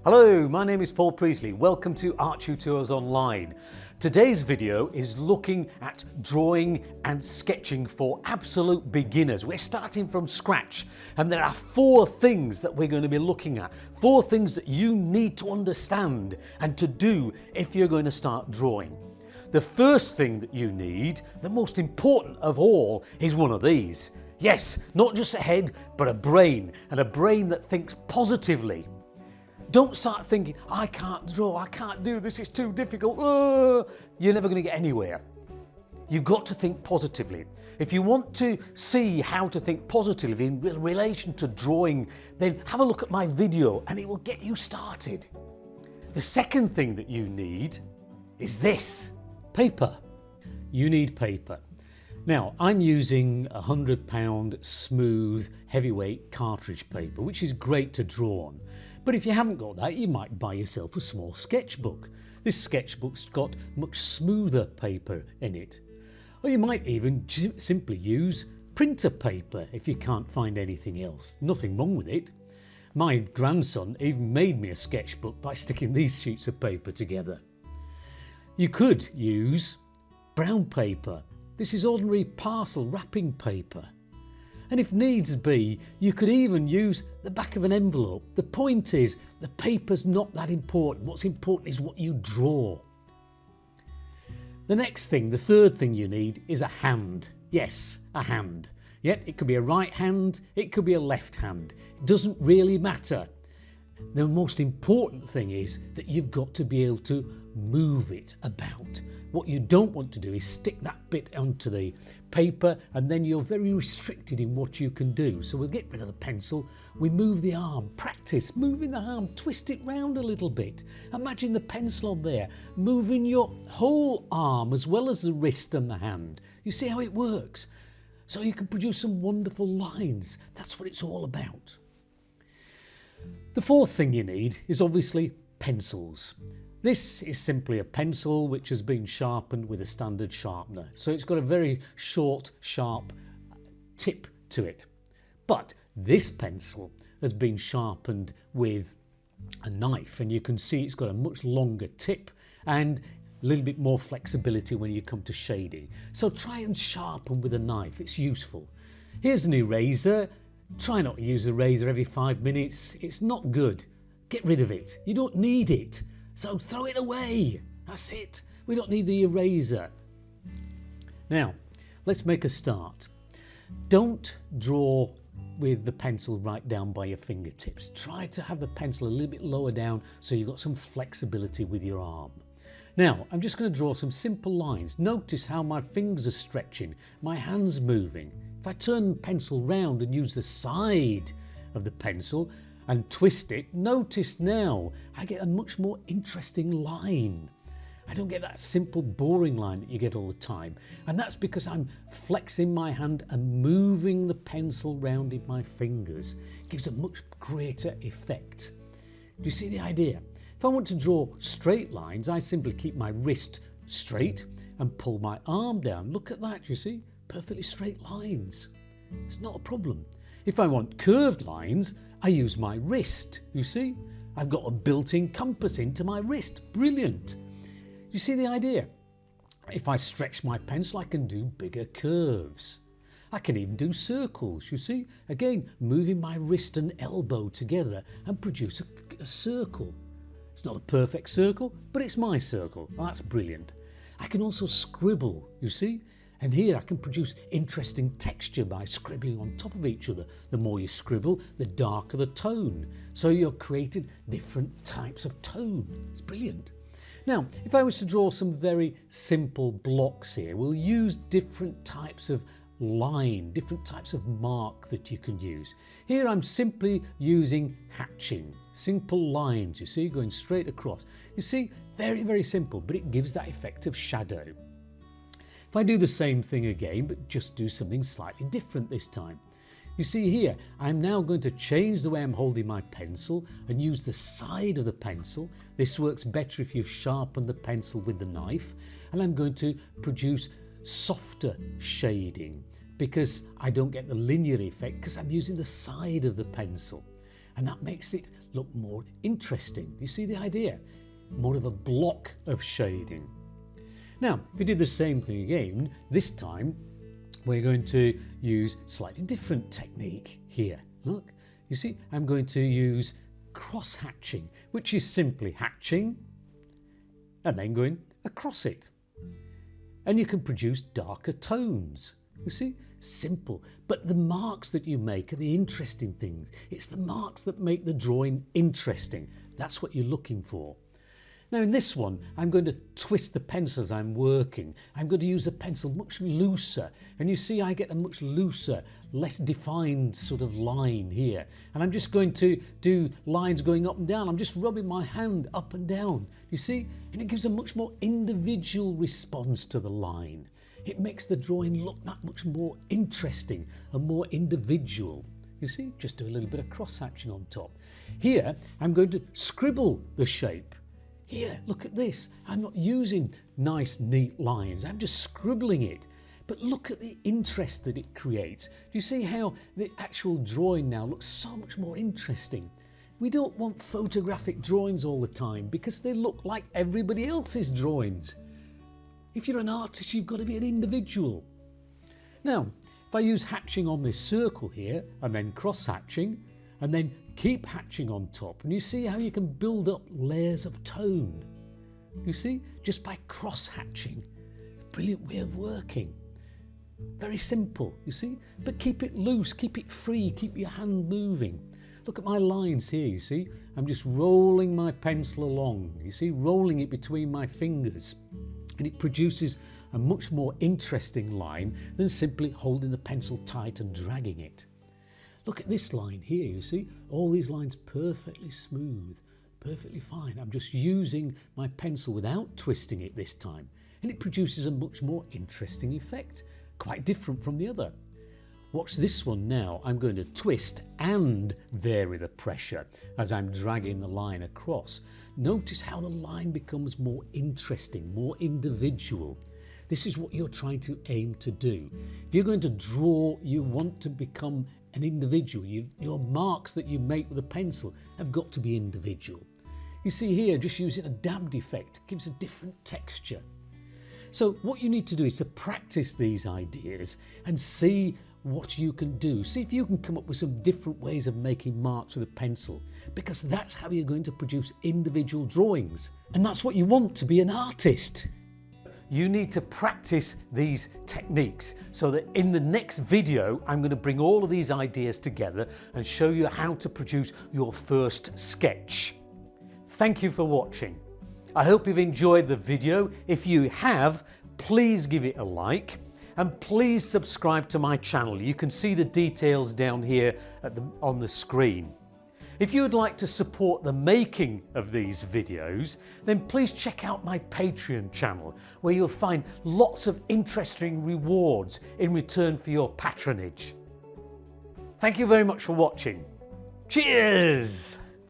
Hello, my name is Paul Priestley. Welcome to Art Tutorials Online. Today's video is looking at drawing and sketching for absolute beginners. We're starting from scratch and there are 4 things that we're going to be looking at. 4 things that you need to understand and to do if you're going to start drawing. The first thing that you need, the most important of all, is one of these. Yes, not just a head, but a brain, and a brain that thinks positively. Don't start thinking, I can't draw, I can't do this, it's too difficult. You're never going to get anywhere. You've got to think positively. If you want to see how to think positively in relation to drawing, then have a look at my video and it will get you started. The second thing that you need is this, paper. You need paper. Now, I'm using a £100 smooth heavyweight cartridge paper, which is great to draw on. But if you haven't got that, you might buy yourself a small sketchbook. This sketchbook's got much smoother paper in it. Or you might even simply use printer paper if you can't find anything else. Nothing wrong with it. My grandson even made me a sketchbook by sticking these sheets of paper together. You could use brown paper. This is ordinary parcel wrapping paper. And if needs be, you could even use the back of an envelope. The point is, the paper's not that important. What's important is what you draw. The next thing, the third thing you need is a hand. Yes, a hand. Yet it could be a right hand, it could be a left hand. It doesn't really matter. The most important thing is that you've got to be able to move it about. What you don't want to do is stick that bit onto the paper and then you're very restricted in what you can do. So we'll get rid of the pencil, we move the arm, practice moving the arm, twist it round a little bit. Imagine the pencil on there, moving your whole arm as well as the wrist and the hand. You see how it works? So you can produce some wonderful lines. That's what it's all about. The fourth thing you need is obviously pencils. This is simply a pencil which has been sharpened with a standard sharpener. So it's got a very short, sharp tip to it. But this pencil has been sharpened with a knife and you can see it's got a much longer tip and a little bit more flexibility when you come to shading. So try and sharpen with a knife, it's useful. Here's an eraser. Try not to use the razor every 5 minutes. It's not good. Get rid of it. You don't need it. So throw it away. That's it. We don't need the eraser. Now, let's make a start. Don't draw with the pencil right down by your fingertips. Try to have the pencil a little bit lower down so you've got some flexibility with your arm. Now, I'm just going to draw some simple lines. Notice how my fingers are stretching, my hands moving. If I turn the pencil round and use the side of the pencil and twist it, notice now I get a much more interesting line. I don't get that simple boring line that you get all the time, and that's because I'm flexing my hand and moving the pencil round in my fingers. It gives a much greater effect. Do you see the idea? If I want to draw straight lines, I simply keep my wrist straight and pull my arm down. Look at that, you see? Perfectly straight lines. It's not a problem. If I want curved lines, I use my wrist. You see? I've got a built-in compass into my wrist. Brilliant. You see the idea? If I stretch my pencil, I can do bigger curves. I can even do circles, you see? Again, moving my wrist and elbow together and produce a circle. It's not a perfect circle, but it's my circle. Oh, that's brilliant. I can also scribble, you see? And here I can produce interesting texture by scribbling on top of each other. The more you scribble, the darker the tone. So you're creating different types of tone. It's brilliant. Now, if I was to draw some very simple blocks here, we'll use different types of line, different types of mark that you can use. Here I'm simply using hatching, simple lines, you see, going straight across. You see, very, very simple, but it gives that effect of shadow. If I do the same thing again, but just do something slightly different this time. You see here, I'm now going to change the way I'm holding my pencil and use the side of the pencil. This works better if you've sharpened the pencil with the knife. And I'm going to produce softer shading because I don't get the linear effect because I'm using the side of the pencil. and that makes it look more interesting. You see the idea? More of a block of shading. Now, if we did the same thing again, this time we're going to use slightly different technique here. Look, you see, I'm going to use cross hatching, which is simply hatching and then going across it. And you can produce darker tones. You see, simple. But the marks that you make are the interesting things. It's the marks that make the drawing interesting. That's what you're looking for. Now in this one, I'm going to twist the pencil as I'm working. I'm going to use the pencil much looser. And you see I get a much looser, less defined sort of line here. And I'm just going to do lines going up and down. I'm just rubbing my hand up and down. You see? And it gives a much more individual response to the line. It makes the drawing look that much more interesting and more individual. You see? Just do a little bit of cross hatching on top. Here, I'm going to scribble the shape. Here, look at this. I'm not using nice, neat lines. I'm just scribbling it. But look at the interest that it creates. Do you see how the actual drawing now looks so much more interesting? We don't want photographic drawings all the time because they look like everybody else's drawings. If you're an artist, you've got to be an individual. Now, if I use hatching on this circle here and then cross hatching and then keep hatching on top, and you see how you can build up layers of tone. You see, just by cross hatching. Brilliant way of working. Very simple, you see, but keep it loose, keep it free, keep your hand moving. Look at my lines here, you see. I'm just rolling my pencil along, you see, rolling it between my fingers. And it produces a much more interesting line than simply holding the pencil tight and dragging it. Look at this line here, you see, all these lines perfectly smooth, perfectly fine. I'm just using my pencil without twisting it this time, and it produces a much more interesting effect, quite different from the other. Watch this one now. I'm going to twist and vary the pressure as I'm dragging the line across. Notice how the line becomes more interesting, more individual. This is what you're trying to aim to do. If you're going to draw, you want to become an individual. Your marks that you make with a pencil have got to be individual. You see here, just using a dabbed effect gives a different texture. So what you need to do is to practice these ideas and see what you can do. See if you can come up with some different ways of making marks with a pencil, because that's how you're going to produce individual drawings. And that's what you want to be an artist. You need to practice these techniques so that in the next video I'm going to bring all of these ideas together and show you how to produce your first sketch. Thank you for watching. I hope you've enjoyed the video. If you have, please give it a like and please subscribe to my channel. You can see the details down here on the screen. If you would like to support the making of these videos, then please check out my Patreon channel, where you'll find lots of interesting rewards in return for your patronage. Thank you very much for watching. Cheers!